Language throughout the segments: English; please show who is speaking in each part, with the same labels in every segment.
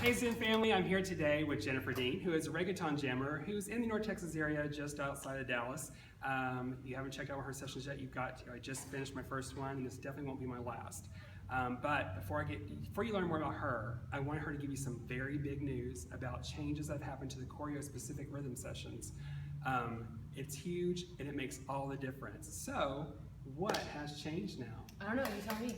Speaker 1: Hey Zoom family, I'm here today with Jennifer Dean, who is a reggaeton jammer who's in the North Texas area just outside of Dallas. If you haven't checked out her sessions yet, I just finished my first one, and this definitely won't be my last. But before you learn more about her, I want her to give you some very big news about changes that have happened to the choreo-specific rhythm sessions. It's huge, and it makes all the difference. So, what has changed now?
Speaker 2: I don't know, you tell me.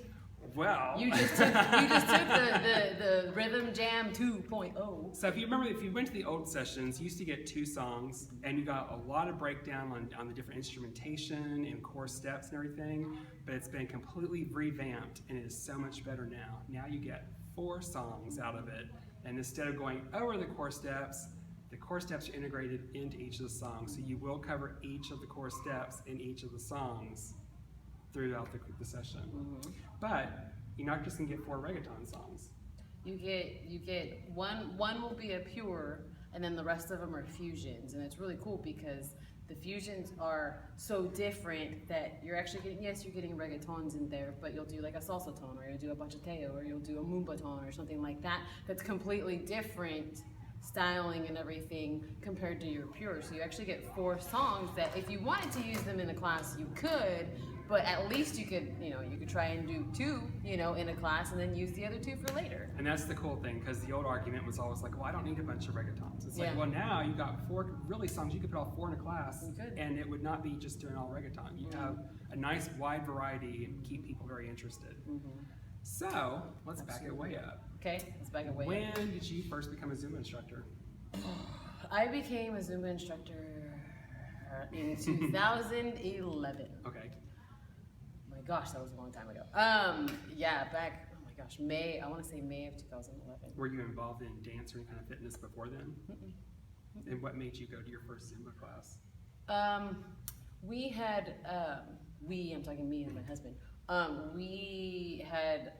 Speaker 1: Well,
Speaker 2: you just took the Rhythm Jam 2.0.
Speaker 1: So if you went to the old sessions, you used to get 2 songs, and you got a lot of breakdown on the different instrumentation and core steps and everything, but it's been completely revamped, and it is so much better now. Now you get 4 songs out of it, and instead of going over the core steps are integrated into each of the songs, so you will cover each of the core steps in each of the songs throughout the session. Mm-hmm. But you're not just gonna get 4 reggaeton songs.
Speaker 2: You get one will be a pure, and then the rest of them are fusions, and it's really cool because the fusions are so different that you're actually getting, yes, you're getting reggaetons in there, but you'll do like a salsa tone, or you'll do a bachateo, or you'll do a mumba tone, or something like that. That's completely different styling and everything compared to your pure. So you actually get 4 songs that if you wanted to use them in a class, you could. But at least you could try and do 2, in a class, and then use the other 2 for later.
Speaker 1: And that's the cool thing, because the old argument was always like, well, I don't need a bunch of reggaetons. It's like, well, now you got 4 really songs. You could put all 4 in a class, and it would not be just doing all reggaeton. You have a nice wide variety and keep people very interested. Mm-hmm. So let's back it way up.
Speaker 2: Okay, let's back it way up.
Speaker 1: When did you first become a Zumba instructor?
Speaker 2: I became a Zumba instructor in 2011.
Speaker 1: Okay.
Speaker 2: Gosh, that was a long time ago. Yeah, back, oh my gosh, May of 2011.
Speaker 1: Were you involved in dance or any kind of fitness before then? Mm-mm. And what made you go to your first Zumba class?
Speaker 2: We had, I'm talking me and my husband, we had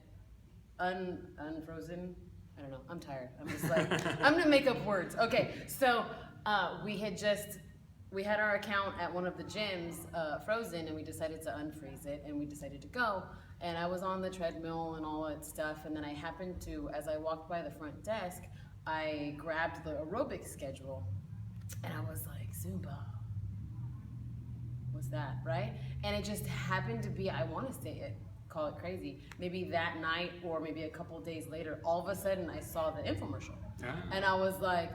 Speaker 2: unfrozen, I don't know, I'm tired. I'm just like, I'm gonna make up words. Okay, so we had our account at one of the gyms frozen, and we decided to unfreeze it, and we decided to go. And I was on the treadmill and all that stuff, and then I happened to, as I walked by the front desk, I grabbed the aerobic schedule, and I was like, Zumba, what's that, right? And it just happened to be, I want to say it, call it crazy, maybe that night or maybe a couple days later, all of a sudden I saw the infomercial. And I was like,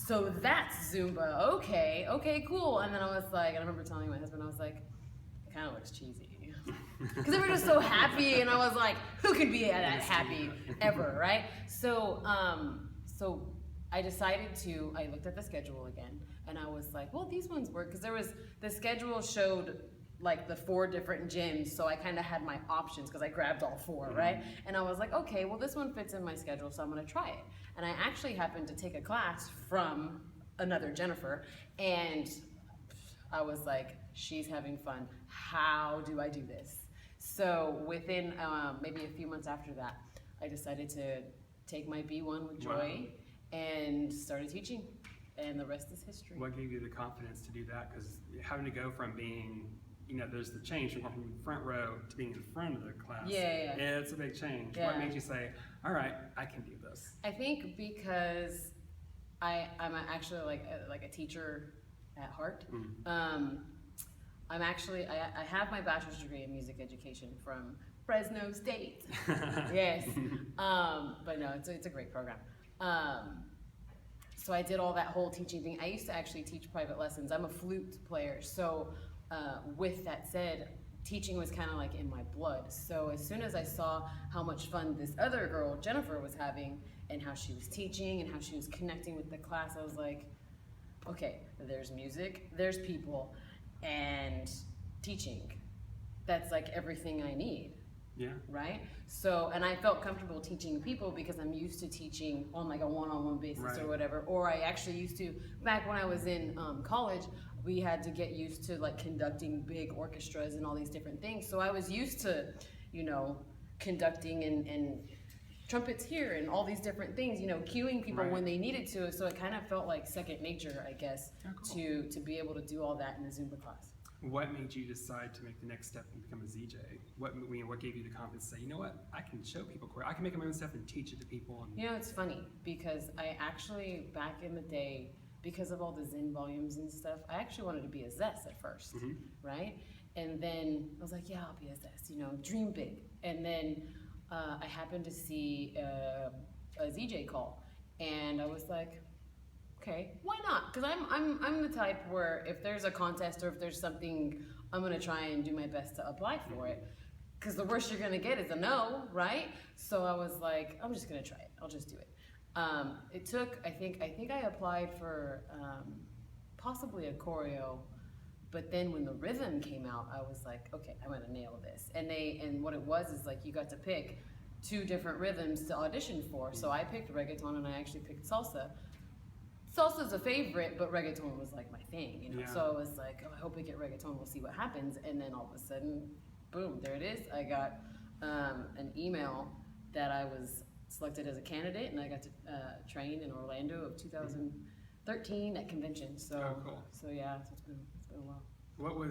Speaker 2: so that's Zumba, okay, cool. And then I was like, and I remember telling my husband, I was like, it kind of looks cheesy. Because they were just so happy, and I was like, who could be that happy ever, right? So I decided I looked at the schedule again, and I was like, well, these ones work, because the schedule showed like the 4 different gyms, so I kind of had my options because I grabbed all 4, right? And I was like, okay, well, this one fits in my schedule, so I'm gonna try it. And I actually happened to take a class from another Jennifer, and I was like, she's having fun. How do I do this? So within maybe a few months after that, I decided to take my B1 with Joy and started teaching, and the rest is history.
Speaker 1: What gave you the confidence to do that? Because having to go from being, there's the change from going from the front row to being in front of the class.
Speaker 2: Yeah,
Speaker 1: it's a big change. Yeah. What made you say, all right, I can do this?
Speaker 2: I think because I'm actually like a teacher at heart. Mm-hmm. I have my bachelor's degree in music education from Fresno State. Yes. But no, it's a great program. So I did all that whole teaching thing. I used to actually teach private lessons. I'm a flute player, so with that said, teaching was kind of like in my blood. So as soon as I saw how much fun this other girl, Jennifer, was having, and how she was teaching and how she was connecting with the class, I was like, okay, there's music, there's people, and teaching. That's like everything I need.
Speaker 1: Yeah.
Speaker 2: Right? So, and I felt comfortable teaching people because I'm used to teaching on like a one-on-one basis or whatever. Or I actually used to, back when I was in college, we had to get used to like conducting big orchestras and all these different things. So I was used to, conducting and trumpets here and all these different things, cueing people when they needed to. So it kind of felt like second nature, I guess, to be able to do all that in a Zumba class.
Speaker 1: What made you decide to make the next step and become a ZJ? What gave you the confidence to say, you know what, I can show people choreo. I can make my own stuff and teach it to people. And
Speaker 2: You know, it's funny because I actually, back in the day, because of all the Zen volumes and stuff, I actually wanted to be a Zest at first, right? And then I was like, yeah, I'll be a Zest, you know, dream big. And then I happened to see a ZJ call, and I was like, okay, why not? Because I'm the type where if there's a contest or if there's something, I'm gonna try and do my best to apply for it. Because the worst you're gonna get is a no, right? So I was like, I'm just gonna try it. I'll just do it. It took, I think I applied for possibly a choreo, but then when the rhythm came out, I was like, okay, I'm gonna nail this. And what it was is like you got to pick 2 different rhythms to audition for. So I picked reggaeton and I actually picked salsa. Salsa's a favorite, but reggaeton was like my thing, you know.
Speaker 1: Yeah.
Speaker 2: So I was like, oh, I hope I get reggaeton. We'll see what happens. And then all of a sudden, boom, there it is. I got an email that I was selected as a candidate, and I got to train in Orlando of 2013 at convention. So,
Speaker 1: Oh, cool.
Speaker 2: So yeah, so it's been a while.
Speaker 1: What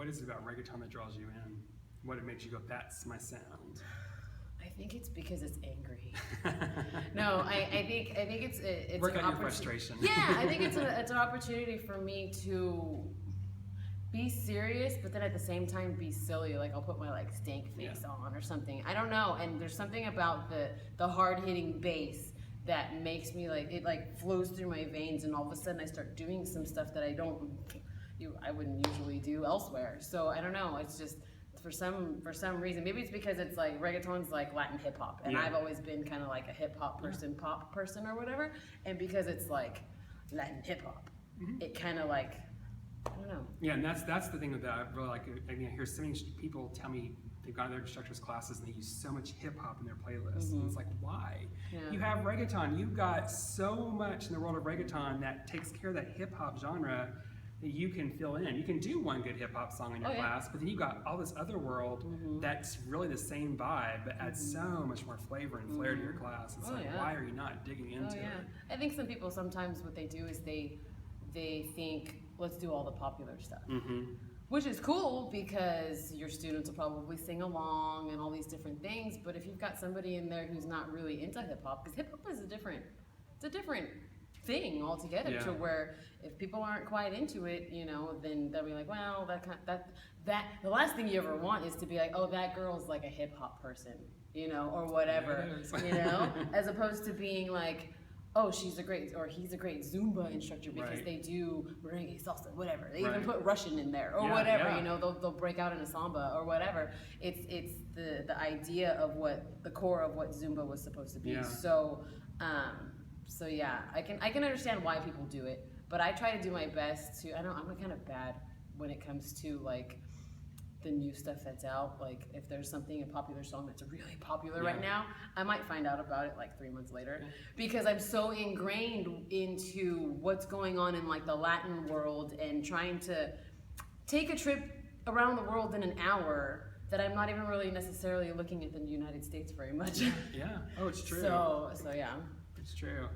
Speaker 1: is it about reggaeton that draws you in? What makes you go, that's my sound?
Speaker 2: I think it's because it's angry. No, I think it's
Speaker 1: Work
Speaker 2: an
Speaker 1: out your frustration.
Speaker 2: Yeah, I think it's an opportunity for me to be serious, but then at the same time be silly. Like I'll put my like stank face on or something. I don't know. And there's something about the hard hitting bass that makes me like it like flows through my veins, and all of a sudden I start doing some stuff that I wouldn't usually do elsewhere. So I don't know. It's just. For some reason, maybe it's because it's like reggaeton's like Latin hip hop, and I've always been kind of like a hip hop person, pop person or whatever, and because it's like Latin hip hop, it kind of like I don't know.
Speaker 1: Yeah, and that's the thing with that. I really like. I mean, I hear so many people tell me they've gone to their instructors' classes and they use so much hip hop in their playlists. And it's like, why?
Speaker 2: Yeah.
Speaker 1: You have reggaeton. You've got so much in the world of reggaeton that takes care of that hip hop genre. That you can fill in. You can do one good hip hop song in your class, but then you've got all this other world that's really the same vibe, but adds so much more flavor and flair to your class. It's why are you not digging into it?
Speaker 2: I think some people sometimes what they do is they think, let's do all the popular stuff. Which is cool because your students will probably sing along and all these different things, but if you've got somebody in there who's not really into hip hop, because hip hop is a different thing altogether, to where if people aren't quite into it, you know, then they'll be like, well, that the last thing you ever want is to be like, oh, that girl's like a hip hop person, you know, or whatever, you know, as opposed to being like, oh, he's a great Zumba instructor because they do merengue, salsa, whatever. They even put Russian in there or whatever, you know, they'll break out in a samba or whatever. It's the idea of what the core of what Zumba was supposed to be. So yeah, I can understand why people do it, but I try to do my best to. I'm kind of bad when it comes to like the new stuff that's out. Like if there's a popular song that's really popular right now, I might find out about it like 3 months later because I'm so ingrained into what's going on in like the Latin world and trying to take a trip around the world in an hour that I'm not even really necessarily looking at the United States very much.
Speaker 1: Yeah. Oh, it's true.
Speaker 2: So yeah.
Speaker 1: It's true.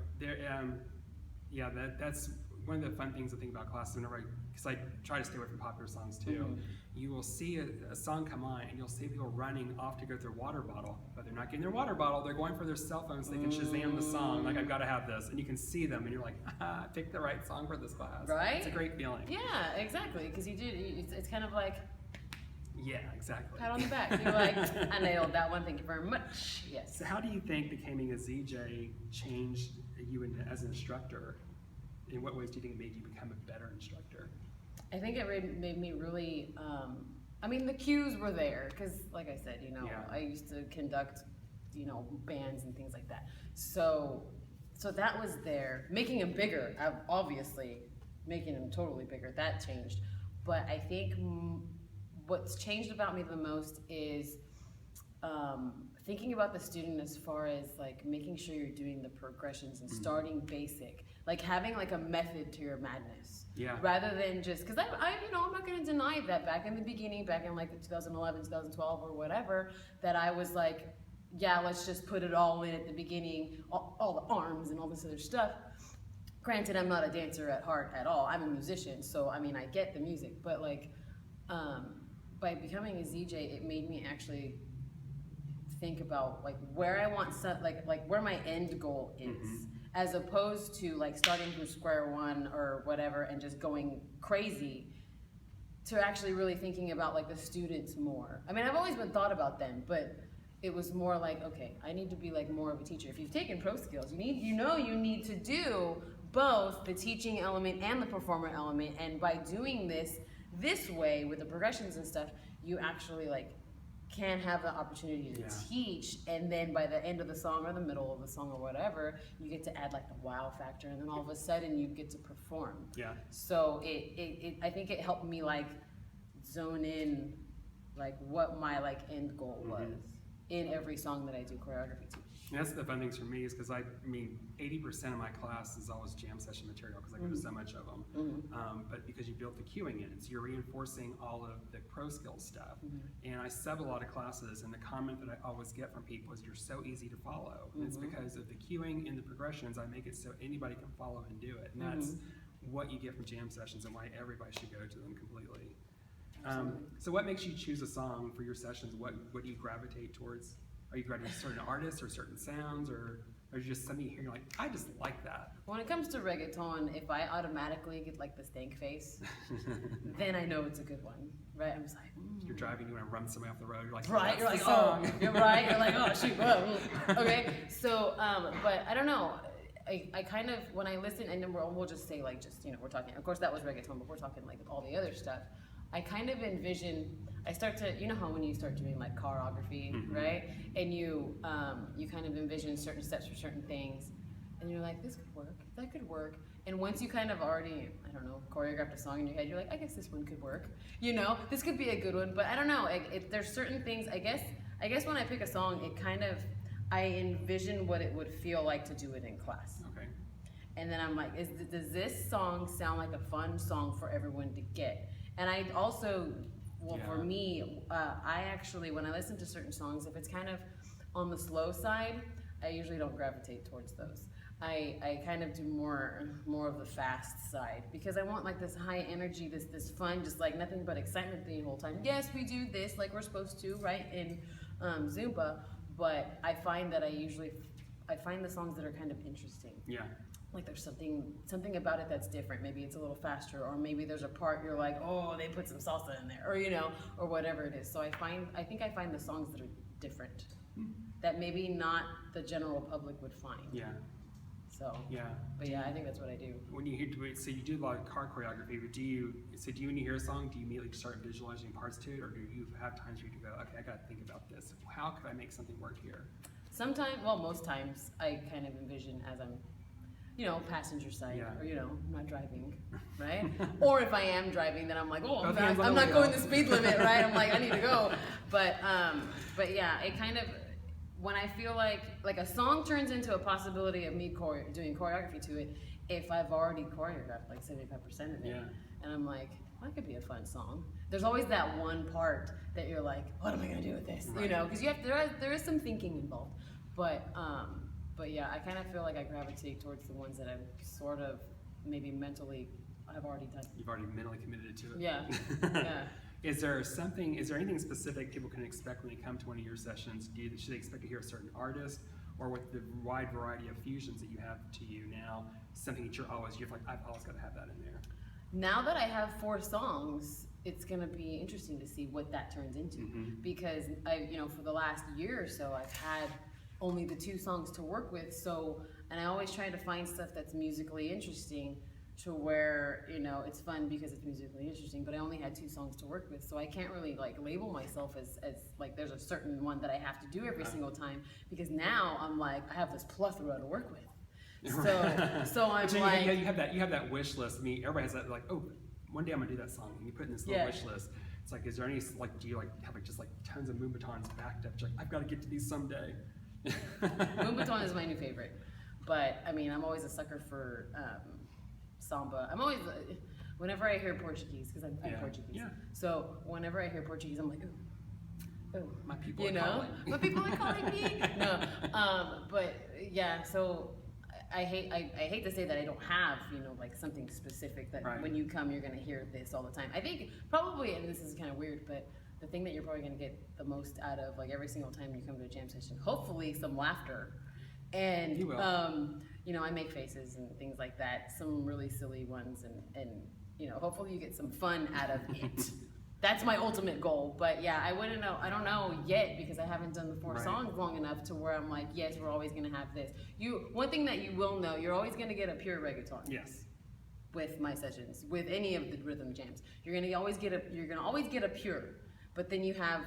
Speaker 1: That's one of the fun things I think about classes whenever because I try to stay away from popular songs too. You will see a song come on and you'll see people running off to get their water bottle, but they're not getting their water bottle, they're going for their cell phone so they can Shazam the song, like I've got to have this, and you can see them and you're like, I picked the right song for this class.
Speaker 2: Right?
Speaker 1: It's a great feeling.
Speaker 2: Yeah, exactly, because it's kind of like,
Speaker 1: yeah, exactly.
Speaker 2: Pat on the back. You're like, I nailed that one. Thank you very much. Yes.
Speaker 1: So how do you think becoming a ZJ changed you as an instructor? In what ways do you think it made you become a better instructor?
Speaker 2: I think it made me really, I mean, the cues were there because, like I said, you know, I used to conduct, you know, bands and things like that. So that was there. Making them bigger, obviously, making them totally bigger, that changed. But I think what's changed about me the most is thinking about the student as far as like making sure you're doing the progressions and starting basic, like having like a method to your madness. Yeah. Rather than just because I'm not going to deny that back in the beginning, back in like 2011, 2012 or whatever, that I was like, yeah, let's just put it all in at the beginning, all the arms and all this other stuff. Granted, I'm not a dancer at heart at all. I'm a musician, so I mean, I get the music, but like, by becoming a ZJ, it made me actually think about like where I want like where my end goal is, as opposed to like starting from square one or whatever and just going crazy, to actually really thinking about like the students more. I mean, I've always been thought about them, but it was more like, okay, I need to be like more of a teacher. If you've taken pro skills, you need to do both the teaching element and the performer element, and by doing this way with the progressions and stuff, you actually like can have the opportunity to teach, and then by the end of the song or the middle of the song or whatever, you get to add like the wow factor, and then all of a sudden you get to perform. Yeah. So I think it helped me like zone in like what my like end goal was in every song that I do choreography to.
Speaker 1: And that's the fun things for me, is because I mean 80% of my class is always jam session material, because I go to so much of them. But because you built the cueing in, so you're reinforcing all of the pro skills stuff. And I sub a lot of classes, and the comment that I always get from people is, you're so easy to follow. And it's because of the cueing and the progressions, I make it so anybody can follow and do it. And that's what you get from jam sessions, and why everybody should go to them completely. So what makes you choose a song for your sessions? What do you gravitate towards? Are you gravitating to certain artists or certain sounds, or you just something you hear, you're like, I just like that?
Speaker 2: When it comes to reggaeton, if I automatically get like the stank face, then I know it's a good one, right? I'm just like,
Speaker 1: You're driving, you want to run somebody off the road, you're like,
Speaker 2: right, you're like, oh, you're right, you're like, oh shoot, whoa. Okay. So, but I don't know. I kind of, when I listen, and then we'll just say like, we're talking, of course that was reggaeton, but we're talking like all the other stuff. I kind of envision, I start to, you know how when you start doing like choreography, right? And you kind of envision certain steps for certain things, and you're like, this could work, that could work. And once you kind of already, I don't know, choreographed a song in your head, you're like, I guess this one could work. You know, this could be a good one, but I don't know, there's certain things, I guess when I pick a song, it kind of, I envision what it would feel like to do it in class.
Speaker 1: Okay.
Speaker 2: And then I'm like, does this song sound like a fun song for everyone to get? And I also, for me, I actually, when I listen to certain songs, if it's kind of on the slow side, I usually don't gravitate towards those. I kind of do more of the fast side, because I want like this high energy, this fun, just like nothing but excitement the whole time. Yes, we do this like we're supposed to, right, in Zumba, but I find that I find the songs that are kind of interesting. Yeah. Like there's something about it that's different. Maybe it's a little faster, or maybe there's a part you're like, oh, they put some salsa in there, or or whatever it is. So I think I find the songs that are different, that maybe not the general public would find. Yeah. So. Yeah. But yeah, I think that's what I do.
Speaker 1: When you hear, so you do a lot of car choreography, but when you hear a song, do you immediately start visualizing parts to it, or do you have times where you go, okay, I got to think about this. How could I make something work here?
Speaker 2: Sometimes, most times, I kind of envision as I'm, passenger side, or, I'm not driving, right? Or if I am driving, then I'm like, oh, I'm not going the speed limit, right? I'm like, I need to go. But yeah, it kind of, when I feel like a song turns into a possibility of me doing choreography to it, if I've already choreographed like 75% of it, and I'm like, well, that could be a fun song. There's always that one part that you're like, what am I gonna do with this? Right. Because there is some thinking involved. But yeah, I kind of feel like I gravitate towards the ones that I've sort of maybe mentally I've already done.
Speaker 1: You've already mentally committed to it.
Speaker 2: Yeah. Yeah.
Speaker 1: Is there anything specific people can expect when they come to one of your sessions? Should they expect to hear a certain artist, or with the wide variety of fusions that you have to you now, something that you're like, I've always got to have that in there?
Speaker 2: Now that I have 4 songs, it's gonna be interesting to see what that turns into, because for the last year or so, I've had only the 2 songs to work with. So, and I always try to find stuff that's musically interesting, to where it's fun because it's musically interesting, but I only had 2 songs to work with, so I can't really like label myself as like there's a certain one that I have to do every single time, because now I'm like, I have this plethora to work with. So I'm like,
Speaker 1: you have that wish list. I mean, everybody has that, like, oh, one day I'm gonna do that song, and you put in this little wish list. It's like, is there any do you have just tons of Moombatons backed up? You're like, I've got to get to these someday.
Speaker 2: Moombaton is my new favorite, but I mean, I'm always a sucker for samba. I'm always, whenever I hear Portuguese, because I'm Portuguese, so whenever I hear Portuguese, I'm like, ooh,
Speaker 1: my people are calling.
Speaker 2: My people are calling me. No, but yeah, so I hate to say that I don't have, like something specific that
Speaker 1: Right.
Speaker 2: when you come, you're going to hear this all the time. I think probably, and this is kind of weird, but the thing that you're probably going to get the most out of, like every single time you come to a jam session, hopefully some laughter. And,
Speaker 1: You will.
Speaker 2: I make faces and things like that, some really silly ones, and hopefully you get some fun out of it. That's my ultimate goal. But yeah, I don't know yet, because I haven't done the 4
Speaker 1: Right.
Speaker 2: songs long enough to where I'm like, yes, we're always gonna have this. One thing that you will know, you're always gonna get a pure reggaeton.
Speaker 1: Yes.
Speaker 2: With my sessions, with any of the rhythm jams. You're gonna always get a pure. But then you have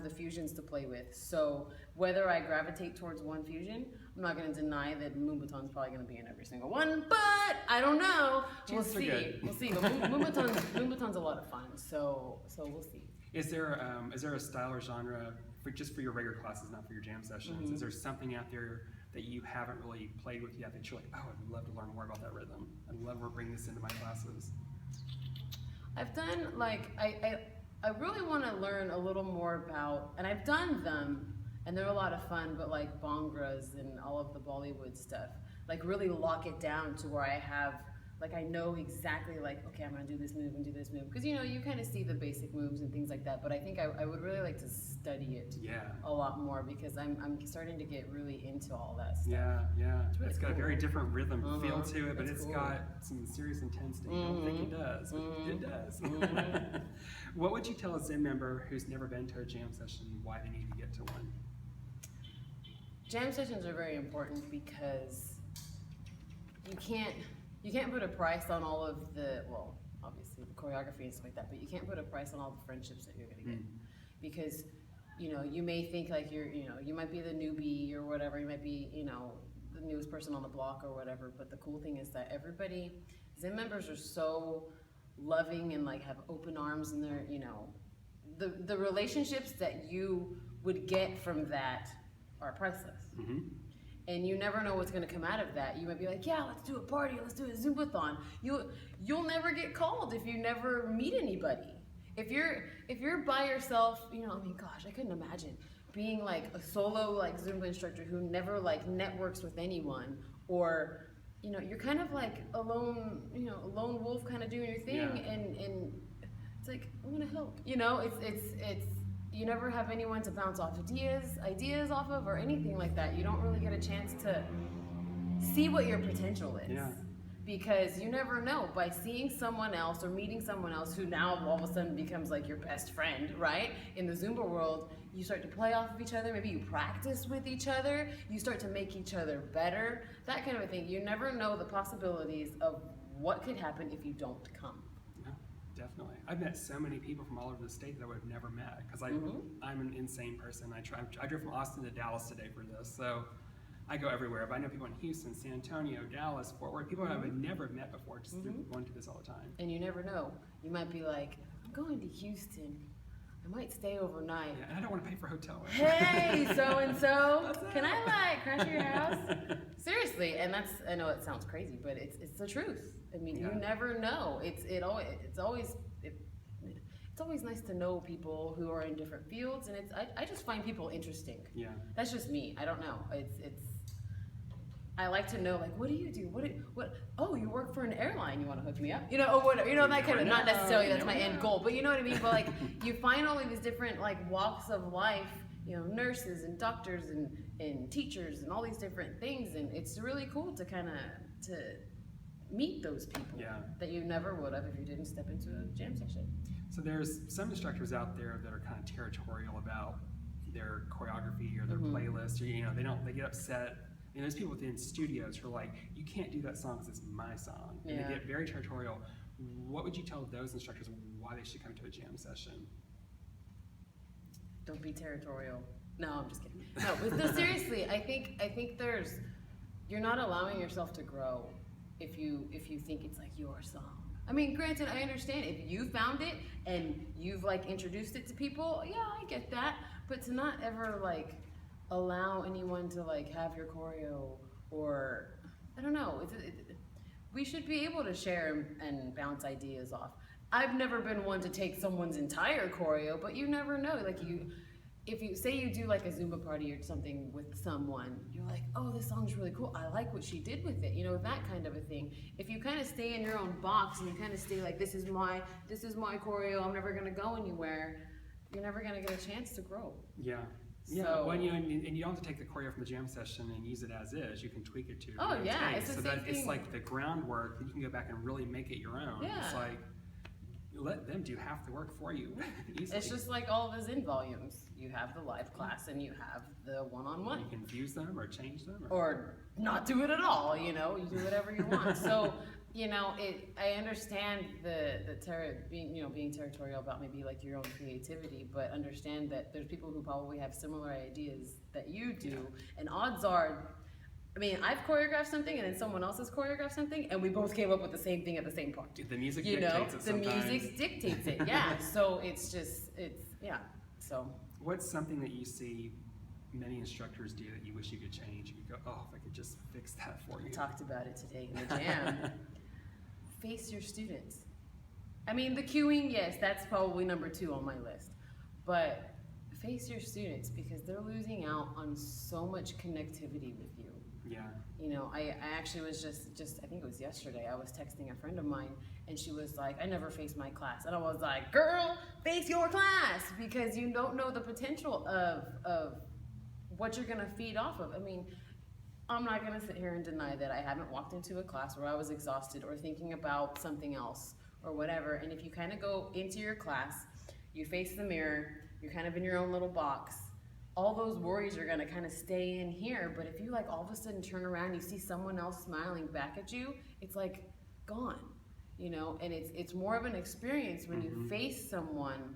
Speaker 2: the fusions to play with. So whether I gravitate towards one fusion, I'm not going to deny that Moonbaton's probably going to be in every single one, but I don't know. We'll
Speaker 1: Chances are
Speaker 2: see.
Speaker 1: good.
Speaker 2: We'll see. But Moonbaton's a lot of fun. So we'll see.
Speaker 1: Is there a style or genre just for your regular classes, not for your jam sessions?
Speaker 2: Mm-hmm.
Speaker 1: Is there something out there that you haven't really played with yet that you're like, oh, I'd love to learn more about that rhythm. I'd love to bring this into my classes.
Speaker 2: I've done I really want to learn a little more about, and I've done them, and they're a lot of fun, but like bhangras and all of the Bollywood stuff, like really lock it down to where I know exactly okay, I'm going to do this move and do this move. Because you kind of see the basic moves and things like that, but I think I would really like to study it a lot more, because I'm starting to get really into all that stuff.
Speaker 1: Yeah.
Speaker 2: really
Speaker 1: It's got a
Speaker 2: cool.
Speaker 1: very different rhythm feel to it, but
Speaker 2: It's
Speaker 1: it's
Speaker 2: cool.
Speaker 1: got some serious intensity. I don't think it does, but it does. What would you tell a Zen member who's never been to a jam session why they need to get to one?
Speaker 2: Jam sessions are very important because you can't put a price on all of obviously the choreography and stuff like that, but you can't put a price on all the friendships that you're gonna get. Because, you may think like you might be the newbie or whatever, you might be, the newest person on the block or whatever, but the cool thing is that Zen members are so loving and have open arms, and they're, the relationships that you would get from that are priceless.
Speaker 1: Mm-hmm.
Speaker 2: And you never know what's going to come out of that. You might be like, yeah, let's do a party, let's do a Zumbathon. You'll never get called if you never meet anybody. If you're by yourself, gosh, I couldn't imagine being a solo Zumba instructor who never networks with anyone, or you're kind of a lone wolf kind of doing your thing, and it's I want to help. It's you never have anyone to bounce off ideas off of, or anything like that. You don't really get a chance to see what your potential is.
Speaker 1: Yeah.
Speaker 2: Because you never know, by seeing someone else or meeting someone else who now all of a sudden becomes your best friend, right? In the Zumba world, you start to play off of each other, maybe you practice with each other, you start to make each other better, that kind of a thing. You never know the possibilities of what could happen if you don't come.
Speaker 1: Yeah, definitely. I've met so many people from all over the state that I would have never met, because I'm an insane person. I drove from Austin to Dallas today for this, so I go everywhere. But I know people in Houston, San Antonio, Dallas, Fort Worth, people I would never met before, just going to this all the time.
Speaker 2: And you never know. You might be like, I'm going to Houston. I might stay overnight.
Speaker 1: Yeah, and I don't want to pay for hotel.
Speaker 2: Hey, so-and-so, can I crash at your house? Seriously, and I know it sounds crazy, but it's the truth. I mean, you never know. It's always nice to know people who are in different fields, and I just find people interesting.
Speaker 1: Yeah.
Speaker 2: That's just me. I don't know. I like to know, what do you do? Oh, you work for an airline, you want to hook me up? Or whatever, that kind of, not necessarily that's my end goal, but you know what I mean? But you find all of these different walks of life, nurses and doctors and teachers and all these different things, and it's really cool to to meet those people that you never would have if you didn't step into a jam session.
Speaker 1: So there's some instructors out there that are kind of territorial about their choreography or their playlist, or they get upset. And there's people within studios who are like, you can't do that song because it's my song. And they get very territorial. What would you tell those instructors why they should come to a jam session?
Speaker 2: Don't be territorial. No, I'm just kidding. No, but no, seriously, I think you're not allowing yourself to grow if you think it's your song. I mean, granted, I understand if you found it and you've introduced it to people, yeah, I get that. But to not ever allow anyone to have your choreo, or I don't know. We should be able to share and bounce ideas off. I've never been one to take someone's entire choreo, but you never know. if you say you do like a Zumba party or something with someone, you're like, oh, this song's really cool. I like what she did with it. You know, that kind of a thing. If you kind of stay in your own box and you kind of stay like, this is my choreo, I'm never gonna go anywhere, you're never gonna get a chance to grow.
Speaker 1: Yeah. Yeah,
Speaker 2: So,
Speaker 1: well, you know, and you don't have to take the choreo from the jam session and use it as is. You can tweak it to your own
Speaker 2: yeah,
Speaker 1: taste.
Speaker 2: it's the
Speaker 1: So
Speaker 2: same
Speaker 1: that it's
Speaker 2: thing.
Speaker 1: like the groundwork that you can go back and really make it your own.
Speaker 2: Yeah.
Speaker 1: It's like, let them do half the work for you. Easily.
Speaker 2: It's just like all of the Zen volumes. You have the live class and you have the one-on-one.
Speaker 1: You can fuse them or change them.
Speaker 2: Or not do it at all, you know, you do whatever you want. So, you know, I understand being territorial about maybe like your own creativity, but understand that there's people who probably have similar ideas that you do, and odds are, I mean, I've choreographed something and then someone else has choreographed something and we both came up with the same thing at the same point.
Speaker 1: The music
Speaker 2: You know,
Speaker 1: dictates it
Speaker 2: the
Speaker 1: sometimes.
Speaker 2: music dictates it, yeah. So so.
Speaker 1: What's something that you see many instructors do that you wish you could change? You could go, oh, if I could just fix that for you.
Speaker 2: I talked about it today in the jam. Face your students. I mean, the cueing, yes, that's probably number 2 on my list. But face your students because they're losing out on so much connectivity with you.
Speaker 1: Yeah.
Speaker 2: You know, I actually was just I think it was yesterday, I was texting a friend of mine and she was like, I never face my class. And I was like, girl, face your class because you don't know the potential of what you're gonna feed off of. I mean, I'm not gonna sit here and deny that I haven't walked into a class where I was exhausted or thinking about something else or whatever. And if you kind of go into your class, you face the mirror, you're kind of in your own little box, all those worries are gonna kind of stay in here. But if you like all of a sudden turn around, you see someone else smiling back at you, it's like gone, you know? And it's more of an experience when you face someone.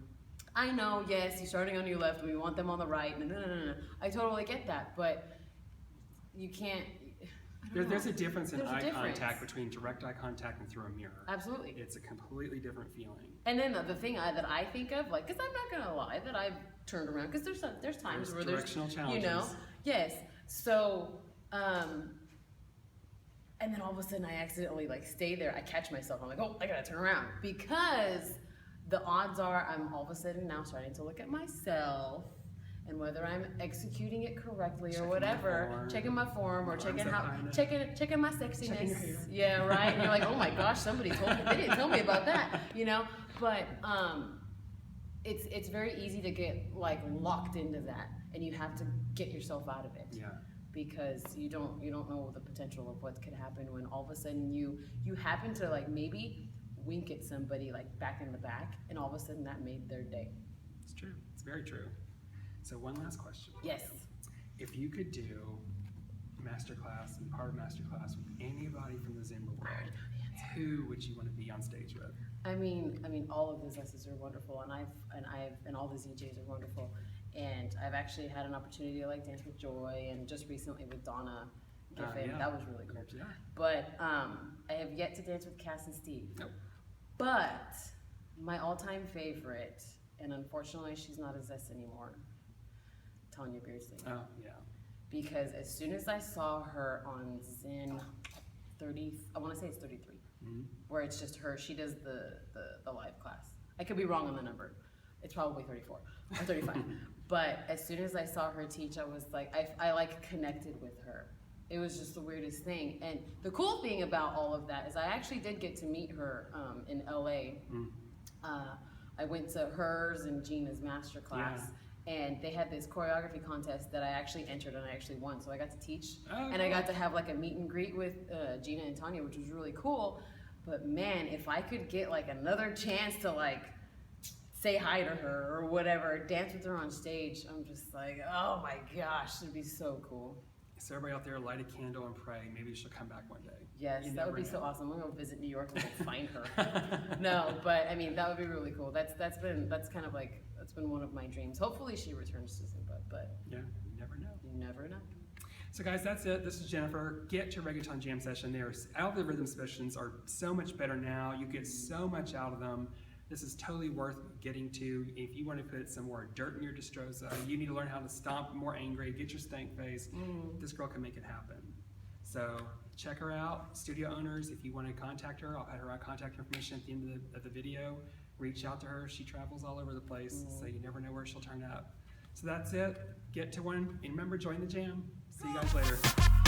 Speaker 2: I know, yes, you're starting on your left, we want them on the right, no. I totally get that, but you can't,
Speaker 1: There's a difference in
Speaker 2: There's a
Speaker 1: eye
Speaker 2: difference.
Speaker 1: contact between direct eye contact and through a mirror.
Speaker 2: Absolutely.
Speaker 1: It's a completely different feeling.
Speaker 2: And then the thing that I think of, like, because I'm not gonna lie that I've turned around, because there's times where
Speaker 1: directional challenges.
Speaker 2: you know, yes. So, and then all of a sudden I accidentally like stay there. I catch myself. I'm like, oh, I gotta turn around because the odds are I'm all of a sudden now starting to look at myself and whether I'm executing it correctly or whatever, checking my form or checking my sexiness. Yeah, right. And you're like, oh my gosh, somebody told me. They didn't tell me about that, you know. But it's very easy to get like locked into that, and you have to get yourself out of it.
Speaker 1: Yeah.
Speaker 2: Because you don't know the potential of what could happen when all of a sudden you happen to like maybe wink at somebody like back in the back, and all of a sudden that made their day.
Speaker 1: It's true. It's very true. So one last question.
Speaker 2: Yes.
Speaker 1: If you could do masterclass and part of masterclass with anybody from the Zumba world, who would you want to be on stage with?
Speaker 2: I mean, all of the Zesses are wonderful, and all the ZJs are wonderful, and I've actually had an opportunity to like dance with Joy, and just recently with Donna Giffen.
Speaker 1: Yeah.
Speaker 2: That was really cool.
Speaker 1: Yeah.
Speaker 2: But I have yet to dance with Cass and Steve.
Speaker 1: Nope.
Speaker 2: But my all-time favorite, and unfortunately she's not a Zest anymore, Tanya Beardsley.
Speaker 1: Oh, yeah.
Speaker 2: Because as soon as I saw her on Zen 30, I want to say it's 33, where it's just her, she does the live class. I could be wrong on the number. It's probably 34 or 35. But as soon as I saw her teach, I was like, I like connected with her. It was just the weirdest thing. And the cool thing about all of that is I actually did get to meet her in LA. I went to hers and Gina's masterclass. And they had this choreography contest that I actually entered and I actually won. So I got to teach and I got to have like a meet and greet with Gina and Tanya, which was really cool. But man, if I could get like another chance to like say hi to her or whatever, dance with her on stage, I'm just like, oh my gosh, it'd be so cool.
Speaker 1: So everybody out there, light a candle and pray. Maybe she'll come back one day.
Speaker 2: Yes, that would be so awesome. I'm gonna go visit New York and go find her. No, but I mean that would be really cool. That's been one of my dreams. Hopefully she returns to Zumba, but
Speaker 1: yeah, you never know.
Speaker 2: You never know.
Speaker 1: So guys, that's it. This is Jennifer. Get to Reggaeton Jam Session. All the rhythm sessions are so much better now. You get so much out of them. This is totally worth getting to. If you want to put some more dirt in your Destroza, you need to learn how to stomp more angry, get your stank face. This girl can make it happen. So check her out. Studio owners, if you want to contact her, I'll put her contact information at the end of the video. Reach out to her. She travels all over the place, so you never know where she'll turn up. So that's it. Get to one, and remember, join the jam. See you guys later.